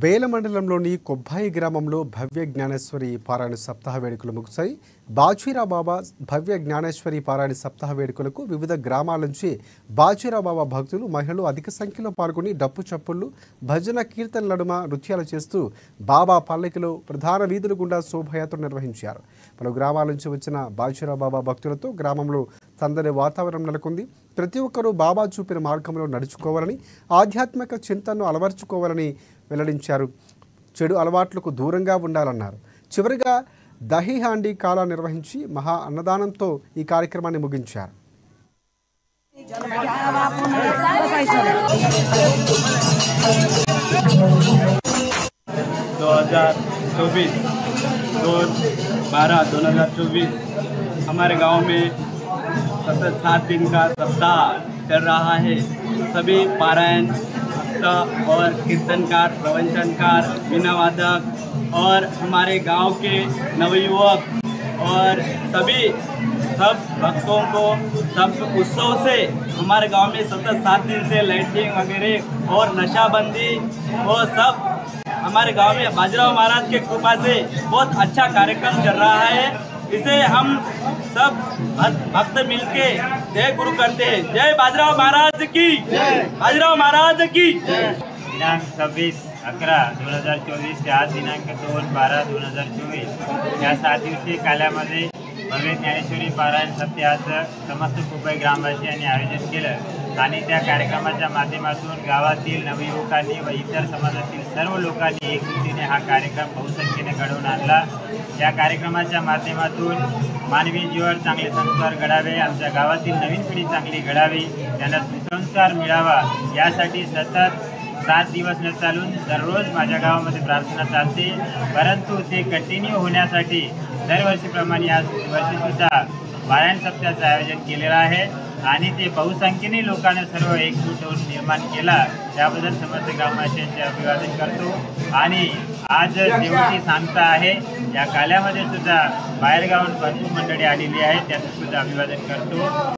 బేల మండలంలోని కొబ్బాయి గ్రామంలో భవ్య జ్ఞానేశ్వరి పారాయణ సప్తాహ వేడుకలు ముగిశాయి. బాజీరావు బాబా భవ్య జ్ఞానేశ్వరి పారాయణ సప్తాహ వేడుకలకు వివిధ గ్రామాల నుంచి బాజీరావు బాబా భక్తులు, మహిళలు అధిక సంఖ్యలో పాల్గొని డప్పు చప్పుళ్లు, భజన కీర్తన నడుమ నృత్యాలు చేస్తూ బాబా పల్లకిలో ప్రధాన వీధుల గుండా శోభయాత్ర నిర్వహించారు. పలు గ్రామాల నుంచి వచ్చిన బాజీరావు బాబా భక్తులతో గ్రామంలో సందడి వాతావరణం నెలకొంది. ప్రతి ఒక్కరూ బాబా చూపిన మార్గంలో నడుచుకోవాలని, ఆధ్యాత్మిక చింతనను అలవర్చుకోవాలని వెల్లడించారు. చెడు అలవాట్లకు దూరంగా ఉండాలన్నారు. చివరిగా దహీ హాండీ కాలా నిర్వహించి మహా అన్నదానంతో ఈ కార్యక్రమాన్ని ముగించారు. 2024 हमारे गांव में सतत 7 दिन का सप्ताह चल रहा है। सभी पारायण और कीर्तनकार, प्रवचनकार, वीणा वादक और हमारे गांव के नवयुवक और सब भक्तों को सब उत्सव से हमारे गांव में सतत 7 दिन से लाइटिंग वगैरह और नशाबंदी और सब हमारे गांव में बाजीराव महाराज के कृपा से बहुत अच्छा कार्यक्रम चल रहा है। इसे हम सब भक्त मिलके जय गुरु करते हैं। जय बाजीराव महाराज की, बाजीराव महाराज की। दिनांक 26/11/2024 ते आज दिनांक 2/12/2024 या 7 दिवसीय कालामध्ये भव्य ज्ञानेश्वरी पारायण सप्ताहाचं समस्त कोब्बाई ग्रामवासियांनी आयोजन केलं आणि त्या कार्यक्रमाच्या माध्यमातून गावातील नवयुवकांनी व इतर समाजातील सर्व लोकांनी एकजुटीने हा कार्यक्रम बहुसंख्येने घडवून आणला। या कार्यक्रमाच्या माध्यमातून मानवी जीवन चांगले संस्कार घडावे, आमच्या गावातील नवीन पिढी चांगली घडावी, त्यांना सुसंस्कार मिळावा यासाठी सतत 7 दिवस न चालून दररोज माझ्या गावामध्ये प्रार्थना चालते। परंतु ते कंटिन्यू होण्यासाठी दरवर्षीप्रमाणे या वर्षीसुद्धा पारायण सप्ताहाचं आयोजन केलेलं आहे आणि ते बहुसंख्येने लोकांना सर्व एकजूट होऊन निर्माण केला, त्याबद्दल समस्त ग्रामवासियांचे अभिवादन करतो। आणि आज देवाची सांगता आहे, या काल्यामध्ये सुद्धा बाहेरगावाहून भरपूर मंडळी आलेली आहेत, त्यांचं सुद्धा अभिवादन करतो।